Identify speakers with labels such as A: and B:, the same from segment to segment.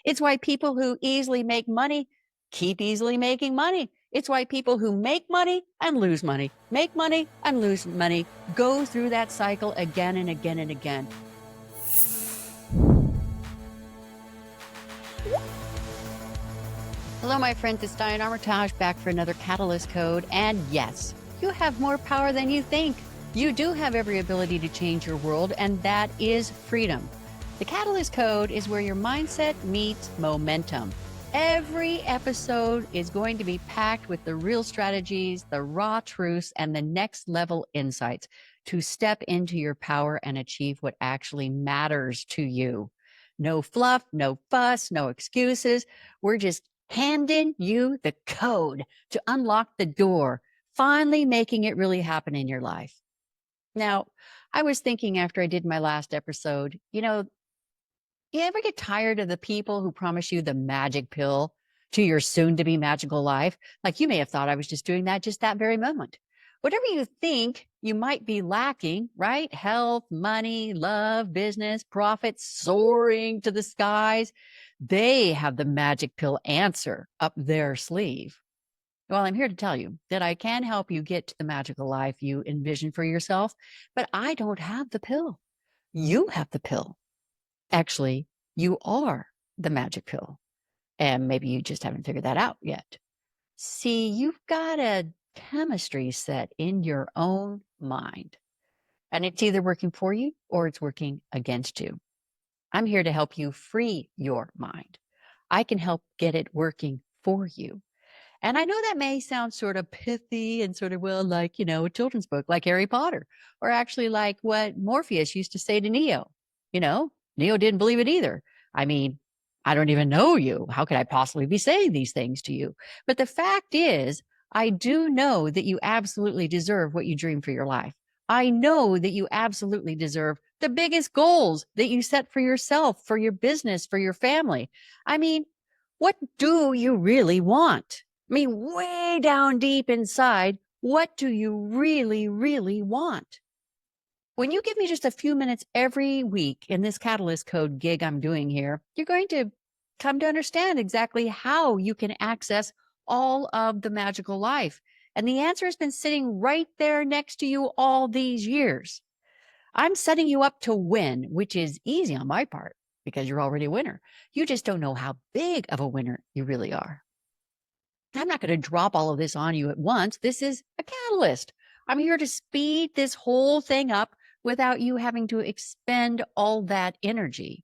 A: It's why people who easily make money keep easily making money. It's why people who make money and lose money, make money and lose money, go through that cycle again and again and again. Hello, my friends. It's Diane Armitage back for another Catalyst Code. And yes, you have more power than you think. You do have every ability to change your world, and that is freedom. The Catalyst Code is where your mindset meets momentum. Every episode is going to be packed with the real strategies, the raw truths, and the next level insights to step into your power and achieve what actually matters to you. No fluff, no fuss, no excuses. We're just handing you the code to unlock the door, finally making it really happen in your life. Now, I was thinking after I did my last episode, you ever get tired of the people who promise you the magic pill to your soon to be magical life? Like you may have thought I was just doing that just that very moment. Whatever you think you might be lacking, right? Health, money, love, business, profits soaring to the skies. They have the magic pill answer up their sleeve. Well, I'm here to tell you that I can help you get to the magical life you envision for yourself, but I don't have the pill. You have the pill. Actually, you are the magic pill. And maybe you just haven't figured that out yet. See, you've got a chemistry set in your own mind, and it's either working for you or it's working against you. I'm here to help you free your mind. I can help get it working for you. And I know that may sound sort of pithy and sort of, well, like, a children's book like Harry Potter, or actually like what Morpheus used to say to Neo. Neo didn't believe it either. I mean, I don't even know you. How could I possibly be saying these things to you? But the fact is, I do know that you absolutely deserve what you dream for your life. I know that you absolutely deserve the biggest goals that you set for yourself, for your business, for your family. I mean, what do you really want? I mean, way down deep inside, what do you really, really want? When you give me just a few minutes every week in this Catalyst Code gig I'm doing here, you're going to come to understand exactly how you can access all of the magical life. And the answer has been sitting right there next to you all these years. I'm setting you up to win, which is easy on my part because you're already a winner. You just don't know how big of a winner you really are. I'm not going to drop all of this on you at once. This is a catalyst. I'm here to speed this whole thing up without you having to expend all that energy.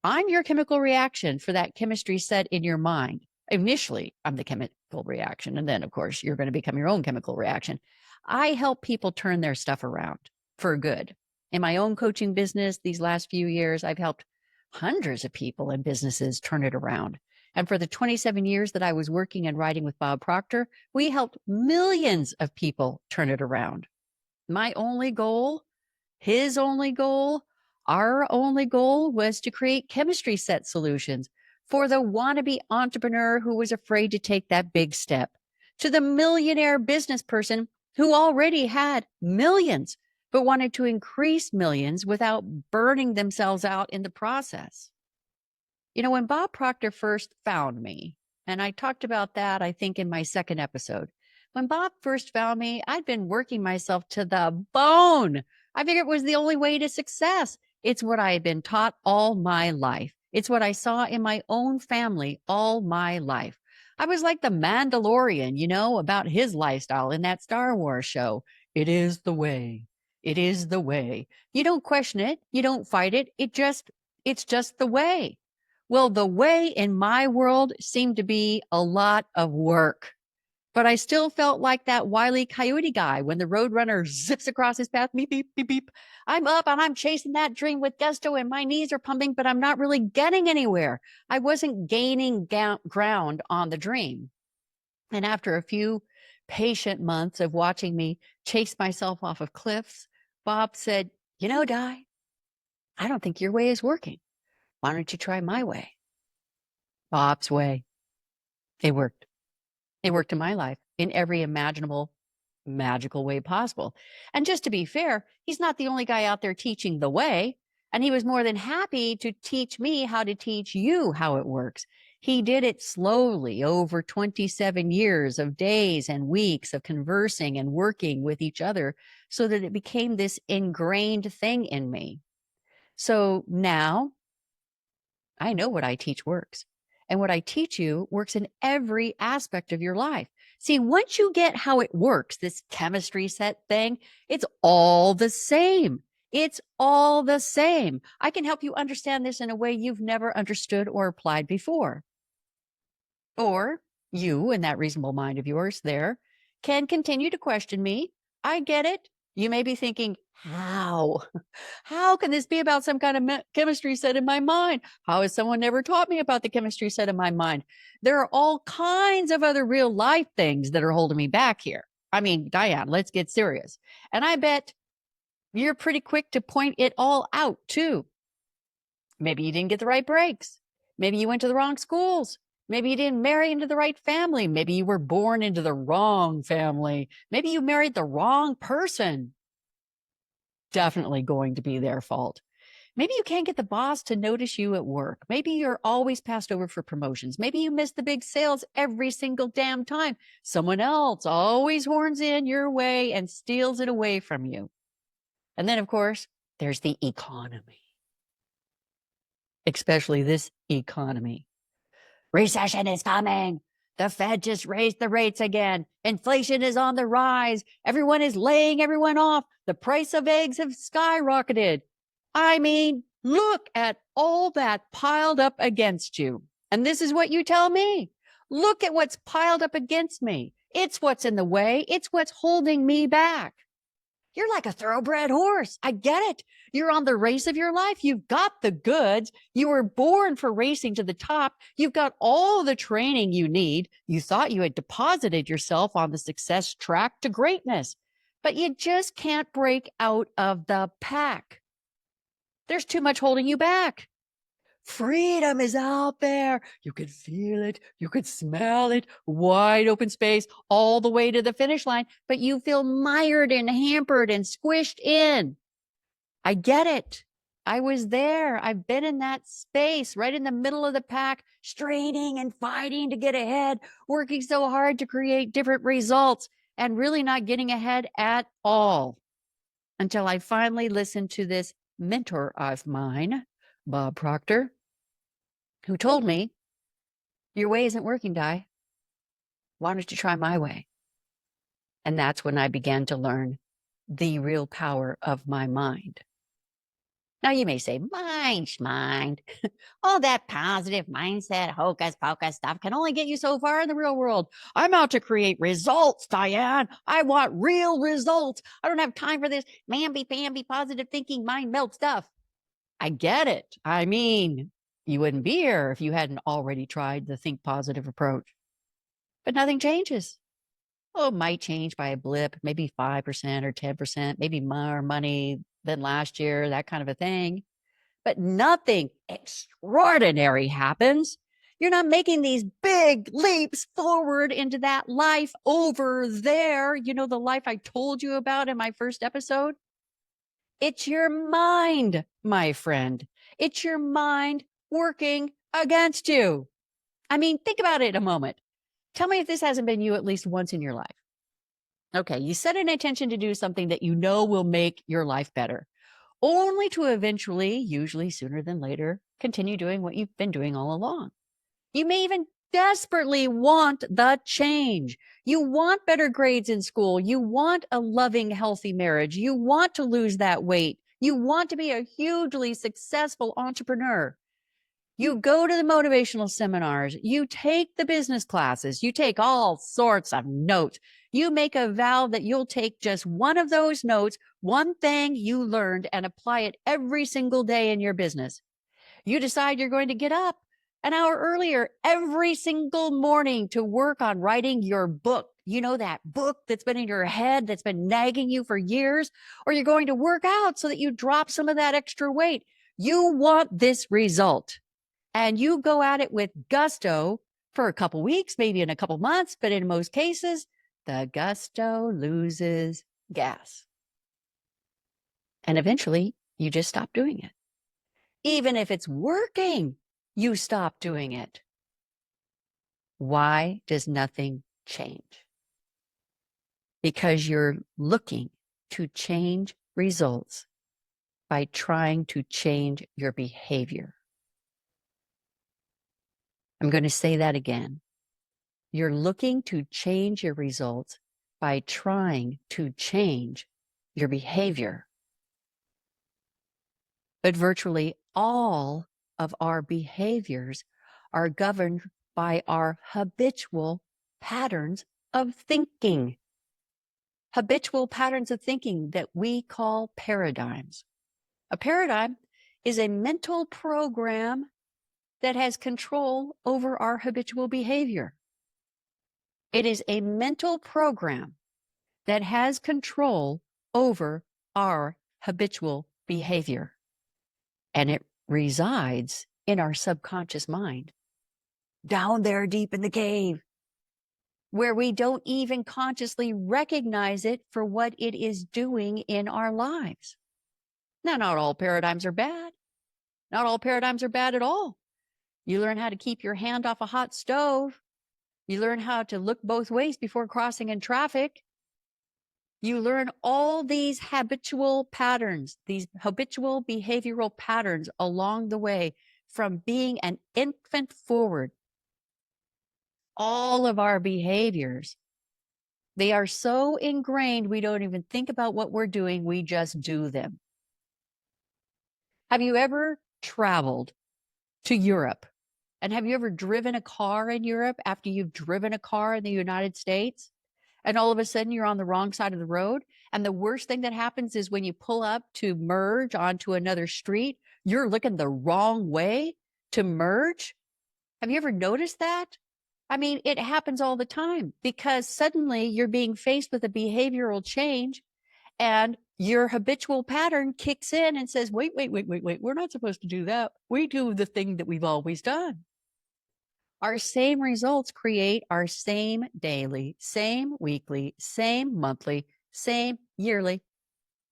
A: I'm your chemical reaction for that chemistry set in your mind. Initially, I'm the chemical reaction. And then, of course, you're going to become your own chemical reaction. I help people turn their stuff around for good. In my own coaching business, these last few years, I've helped hundreds of people and businesses turn it around. And for the 27 years that I was working and writing with Bob Proctor, we helped millions of people turn it around. My only goal, his only goal, our only goal was to create chemistry set solutions for the wannabe entrepreneur who was afraid to take that big step, to the millionaire business person who already had millions but wanted to increase millions without burning themselves out in the process. When Bob Proctor first found me, and I talked about that, I think, in my second episode. When Bob first found me, I'd been working myself to the bone. I figured it was the only way to success. It's what I had been taught all my life. It's what I saw in my own family all my life. I was like the Mandalorian, about his lifestyle in that Star Wars show. It is the way. It is the way. You don't question it. You don't fight it. It's just the way. Well, the way in my world seemed to be a lot of work, but I still felt like that Wile E. Coyote guy when the roadrunner zips across his path, beep, beep, beep, beep. I'm up and I'm chasing that dream with gusto and my knees are pumping, but I'm not really getting anywhere. I wasn't gaining ground on the dream. And after a few patient months of watching me chase myself off of cliffs, Bob said, Di, I don't think your way is working. Why don't you try my way? Bob's way. It worked. It worked in my life in every imaginable, magical way possible. And just to be fair, he's not the only guy out there teaching the way. And he was more than happy to teach me how to teach you how it works. He did it slowly over 27 years of days and weeks of conversing and working with each other so that it became this ingrained thing in me. So now I know what I teach works. And what I teach you works in every aspect of your life. See, once you get how it works, this chemistry set thing, it's all the same. It's all the same. I can help you understand this in a way you've never understood or applied before. Or you, in that reasonable mind of yours there, can continue to question me. I get it. You may be thinking, how? How can this be about some kind of chemistry set in my mind? How has someone never taught me about the chemistry set in my mind? There are all kinds of other real life things that are holding me back here. I mean, Diane, let's get serious. And I bet you're pretty quick to point it all out too. Maybe you didn't get the right breaks. Maybe you went to the wrong schools. Maybe you didn't marry into the right family. Maybe you were born into the wrong family. Maybe you married the wrong person. Definitely going to be their fault. Maybe you can't get the boss to notice you at work. Maybe you're always passed over for promotions. Maybe you miss the big sales every single damn time. Someone else always horns in your way and steals it away from you. And then, of course, there's the economy, especially this economy. Recession is coming. The Fed just raised the rates again. Inflation is on the rise. Everyone is laying everyone off. The price of eggs have skyrocketed. I mean, look at all that piled up against you. And this is what you tell me. Look at what's piled up against me. It's what's in the way. It's what's holding me back. You're like a thoroughbred horse. I get it. You're on the race of your life. You've got the goods. You were born for racing to the top. You've got all the training you need. You thought you had deposited yourself on the success track to greatness, but you just can't break out of the pack. There's too much holding you back. Freedom is out there. You could feel it. You could smell it. Wide open space all the way to the finish line, but you feel mired and hampered and squished in. I get it. I was there. I've been in that space right in the middle of the pack, straining and fighting to get ahead, working so hard to create different results and really not getting ahead at all until I finally listened to this mentor of mine, Bob Proctor, who told me, your way isn't working, Di. Why don't you try my way? And that's when I began to learn the real power of my mind. Now you may say, mind. All that positive mindset, hocus pocus stuff can only get you so far in the real world. I'm out to create results, Diane. I want real results. I don't have time for this mamby-pamby positive thinking mind melt stuff. I get it. I mean, you wouldn't be here if you hadn't already tried the think positive approach. But nothing changes. Oh, it might change by a blip, maybe 5% or 10%, maybe more money than last year, that kind of a thing. But nothing extraordinary happens. You're not making these big leaps forward into that life over there. You know, the life I told you about in my first episode? It's your mind, my friend. It's your mind working against you. I mean, think about it a moment. Tell me if this hasn't been you at least once in your life. Okay, you set an intention to do something that you know will make your life better, only to eventually, usually sooner than later, continue doing what you've been doing all along. You may even desperately want the change. You want better grades in school. You want a loving, healthy marriage. You want to lose that weight. You want to be a hugely successful entrepreneur. You go to the motivational seminars. You take the business classes. You take all sorts of notes. You make a vow that you'll take just one of those notes, one thing you learned, and apply it every single day in your business. You decide you're going to get up an hour earlier every single morning to work on writing your book. You know, that book that's been in your head, that's been nagging you for years, or you're going to work out so that you drop some of that extra weight. You want this result, and you go at it with gusto for a couple weeks, maybe in a couple months, but in most cases, the gusto loses gas. And eventually, you just stop doing it. Even if it's working, you stop doing it. Why does nothing change? Because you're looking to change results by trying to change your behavior. I'm going to say that again. You're looking to change your results by trying to change your behavior. But virtually all of our behaviors are governed by our habitual patterns of thinking. Habitual patterns of thinking that we call paradigms. A paradigm is a mental program that has control over our habitual behavior. It is a mental program that has control over our habitual behavior. And it resides in our subconscious mind, down there deep in the cave, where we don't even consciously recognize it for what it is doing in our lives. Now, not all paradigms are bad. Not all paradigms are bad at all. You learn how to keep your hand off a hot stove. You learn how to look both ways before crossing in traffic. You learn all these habitual patterns, these habitual behavioral patterns along the way from being an infant forward. All of our behaviors, they are so ingrained, we don't even think about what we're doing. We just do them. Have you ever traveled to Europe? And have you ever driven a car in Europe after you've driven a car in the United States? And all of a sudden you're on the wrong side of the road. And the worst thing that happens is when you pull up to merge onto another street, you're looking the wrong way to merge. Have you ever noticed that? I mean, it happens all the time because suddenly you're being faced with a behavioral change and your habitual pattern kicks in and says, wait, we're not supposed to do that. We do the thing that we've always done. Our same results create our same daily, same weekly, same monthly, same yearly,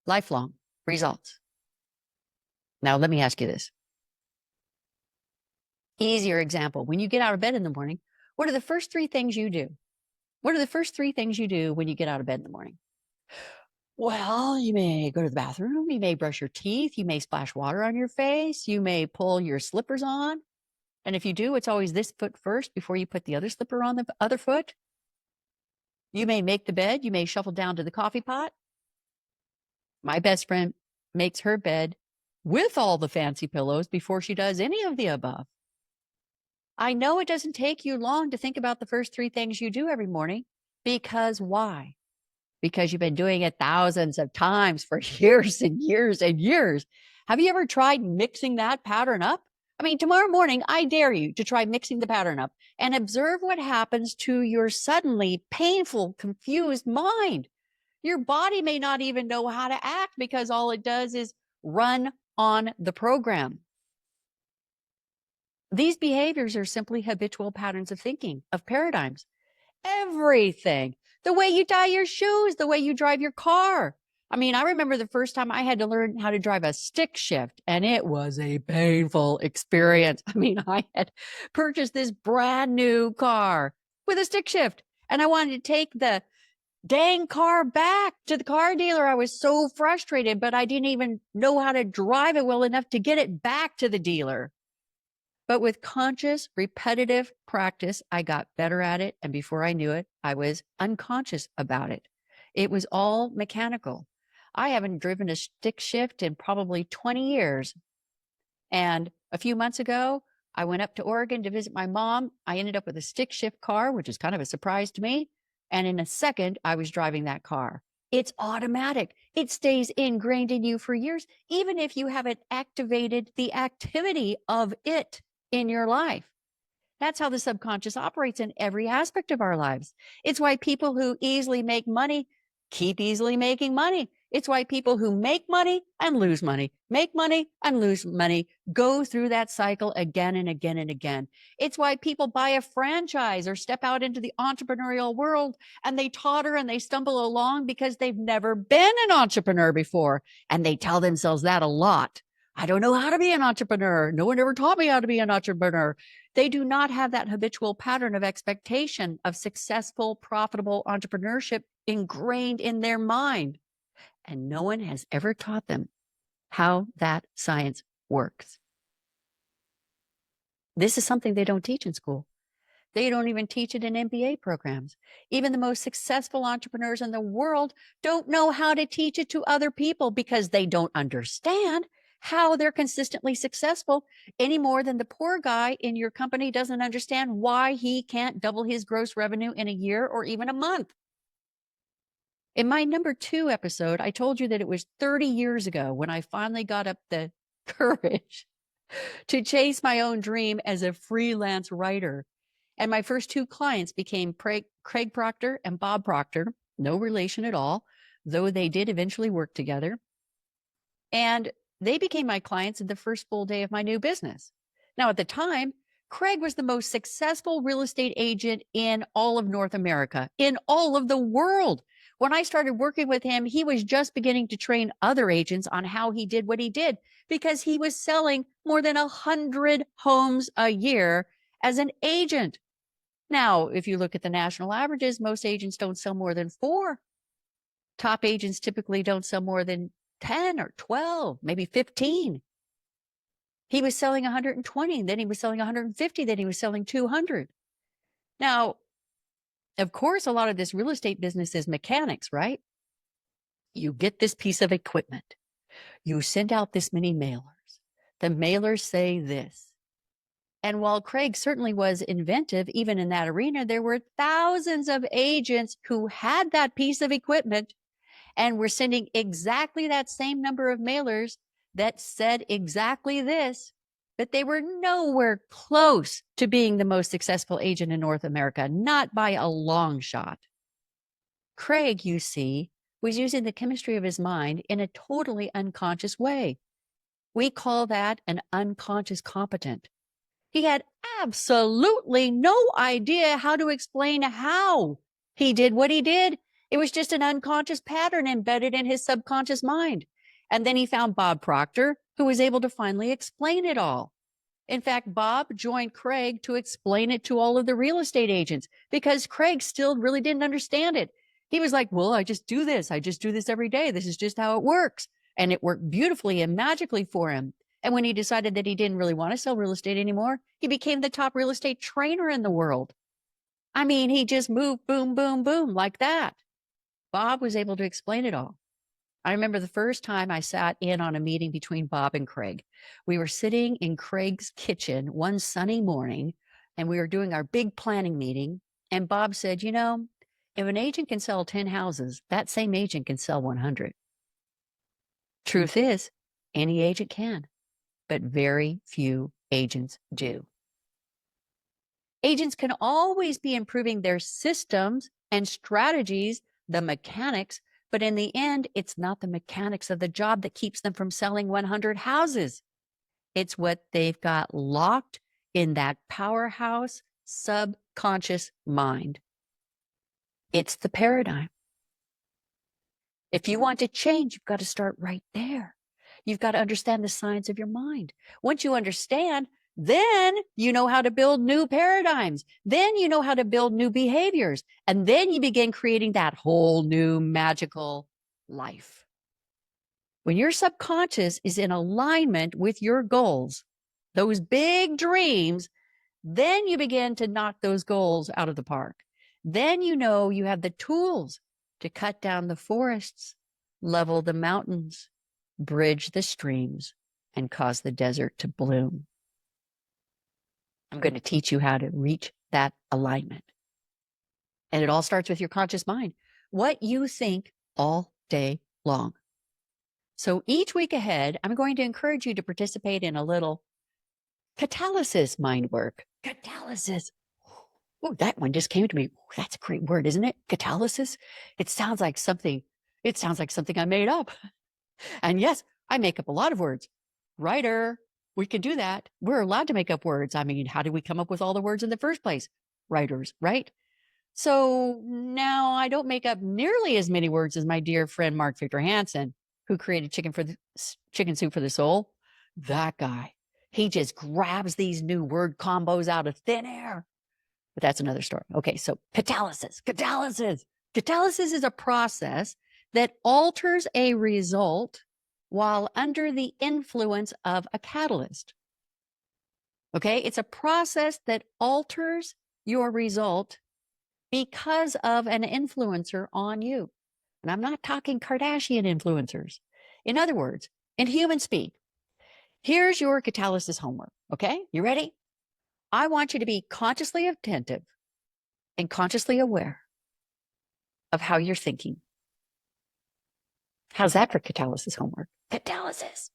A: lifelong results. Now, let me ask you this. Easier example. When you get out of bed in the morning, what are the first three things you do? What are the first three things you do when you get out of bed in the morning? Well, you may go to the bathroom. You may brush your teeth. You may splash water on your face. You may pull your slippers on. And if you do, it's always this foot first before you put the other slipper on the other foot. You may make the bed. You may shuffle down to the coffee pot. My best friend makes her bed with all the fancy pillows before she does any of the above. I know it doesn't take you long to think about the first three things you do every morning. Because why? Because you've been doing it thousands of times for years and years and years. Have you ever tried mixing that pattern up? I mean, tomorrow morning, I dare you to try mixing the pattern up and observe what happens to your suddenly painful, confused mind. Your body may not even know how to act because all it does is run on the program. These behaviors are simply habitual patterns of thinking, of paradigms. Everything. The way you tie your shoes, the way you drive your car. I mean, I remember the first time I had to learn how to drive a stick shift, and it was a painful experience. I mean, I had purchased this brand new car with a stick shift, and I wanted to take the dang car back to the car dealer. I was so frustrated, but I didn't even know how to drive it well enough to get it back to the dealer. But with conscious, repetitive practice, I got better at it. And before I knew it, I was unconscious about it. It was all mechanical. I haven't driven a stick shift in probably 20 years. And a few months ago, I went up to Oregon to visit my mom. I ended up with a stick shift car, which is kind of a surprise to me. And in a second, I was driving that car. It's automatic. It stays ingrained in you for years, even if you haven't activated the activity of it in your life. That's how the subconscious operates in every aspect of our lives. It's why people who easily make money keep easily making money. It's why people who make money and lose money, make money and lose money, go through that cycle again and again and again. It's why people buy a franchise or step out into the entrepreneurial world and they totter and they stumble along because they've never been an entrepreneur before. And they tell themselves that a lot. I don't know how to be an entrepreneur. No one ever taught me how to be an entrepreneur. They do not have that habitual pattern of expectation of successful, profitable entrepreneurship ingrained in their mind. And no one has ever taught them how that science works. This is something they don't teach in school. They don't even teach it in MBA programs. Even the most successful entrepreneurs in the world don't know how to teach it to other people because they don't understand how they're consistently successful any more than the poor guy in your company doesn't understand why he can't double his gross revenue in a year or even a month. In my number 2 episode, I told you that it was 30 years ago when I finally got up the courage to chase my own dream as a freelance writer. And my first 2 clients became Craig Proctor and Bob Proctor, no relation at all, though they did eventually work together. And they became my clients in the first full day of my new business. Now, at the time, Craig was the most successful real estate agent in all of North America, in all of the world. When I started working with him, he was just beginning to train other agents on how he did what he did because he was selling more than 100 homes a year as an agent. Now, if you look at the national averages, most agents don't sell more than 4. Top agents typically don't sell more than 10 or 12, maybe 15. He was selling 120, then he was selling 150, then he was selling 200. Now, of course, a lot of this real estate business is mechanics, right? You get this piece of equipment. You send out this many mailers. The mailers say this. And while Craig certainly was inventive, even in that arena, there were thousands of agents who had that piece of equipment and were sending exactly that same number of mailers that said exactly this, but they were nowhere close to being the most successful agent in North America, not by a long shot. Craig, you see, was using the chemistry of his mind in a totally unconscious way. We call that an unconscious competent. He had absolutely no idea how to explain how he did what he did. It was just an unconscious pattern embedded in his subconscious mind. And then he found Bob Proctor, who was able to finally explain it all. In fact, Bob joined Craig to explain it to all of the real estate agents because Craig still really didn't understand it. He was like, well, I just do this. I just do this every day. This is just how it works. And it worked beautifully and magically for him. And when he decided that he didn't really want to sell real estate anymore, he became the top real estate trainer in the world. I mean, he just moved boom, boom, boom like that. Bob was able to explain it all. I remember the first time I sat in on a meeting between Bob and Craig. We were sitting in Craig's kitchen one sunny morning, and we were doing our big planning meeting. And Bob said, you know, if an agent can sell 10 houses, that same agent can sell 100. Truth is, any agent can, but very few agents do. Agents can always be improving their systems and strategies, the mechanics, but in the end, it's not the mechanics of the job that keeps them from selling 100 houses. It's what they've got locked in that powerhouse subconscious mind. It's the paradigm. If you want to change, you've got to start right there. You've got to understand the science of your mind. Once you understand, then you know how to build new paradigms. Then you know how to build new behaviors. And then you begin creating that whole new magical life. When your subconscious is in alignment with your goals, those big dreams, then you begin to knock those goals out of the park. Then you know you have the tools to cut down the forests, level the mountains, bridge the streams, and cause the desert to bloom. I'm going to teach you how to reach that alignment. And it all starts with your conscious mind. What you think all day long. So each week ahead, I'm going to encourage you to participate in a little catalysis mind work. Catalysis. Oh, that one just came to me. Ooh, that's a great word, isn't it? Catalysis. It sounds like something I made up. And yes, I make up a lot of words. Writer, we can do that. We're allowed to make up words. I mean, how did we come up with all the words in the first place? Writers, right? So now I don't make up nearly as many words as my dear friend Mark Victor Hansen, who created Chicken Soup for the Soul. that guy, he just grabs these new word combos out of thin air. But that's another story. Okay, so catalysis. Catalysis is a process that alters a result while under the influence of a catalyst. Okay, it's a process that alters your result because of an influencer on you. And I'm not talking Kardashian influencers. In other words, in human speak, here's your catalysis homework. Okay, you ready? I want you to be consciously attentive and consciously aware of how you're thinking. How's that for catalysis homework? Catalysis.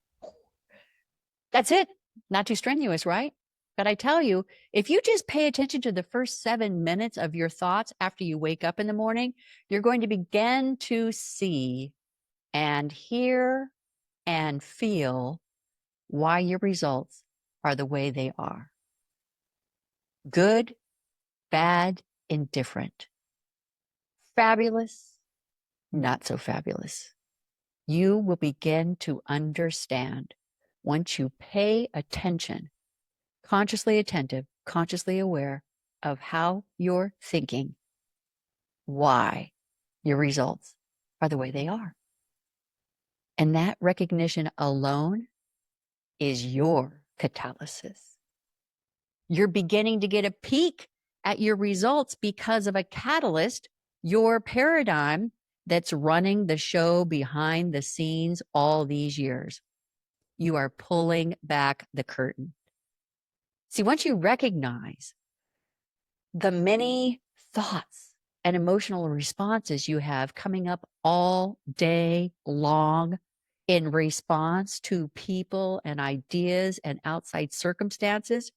A: That's it. Not too strenuous, right? But I tell you, if you just pay attention to the first 7 minutes of your thoughts after you wake up in the morning, you're going to begin to see and hear and feel why your results are the way they are. Good, bad, indifferent. Fabulous, not so fabulous. You will begin to understand once you pay attention, consciously attentive, consciously aware of how you're thinking, why your results are the way they are. And that recognition alone is your catalysis. You're beginning to get a peek at your results because of a catalyst, your paradigm that's running the show behind the scenes all these years. You are pulling back the curtain. See, once you recognize the many thoughts and emotional responses you have coming up all day long in response to people and ideas and outside circumstances,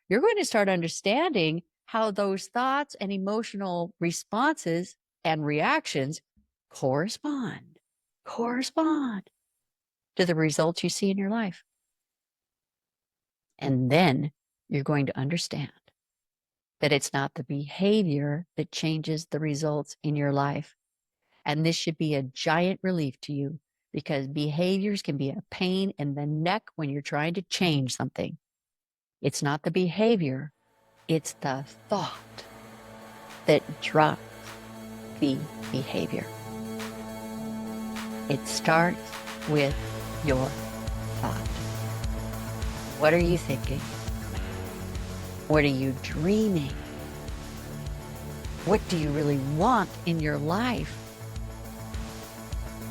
A: you're going to start understanding how those thoughts and emotional responses and reactions correspond to the results you see in your life. And then you're going to understand that it's not the behavior that changes the results in your life. And this should be a giant relief to you, because behaviors can be a pain in the neck when you're trying to change something. It's not the behavior, it's the thought that drives the behavior. It starts with your thought. What are you thinking? What are you dreaming? What do you really want in your life?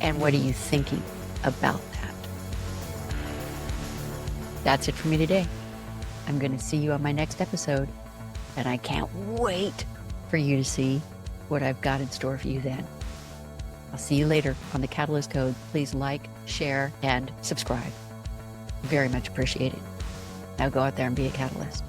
A: And what are you thinking about that? That's it for me today. I'm going to see you on my next episode, and I can't wait for you to see what I've got in store for you then. I'll see you later on the Catalyst Code. Please like, share, and subscribe. Very much appreciated. Now go out there and be a catalyst.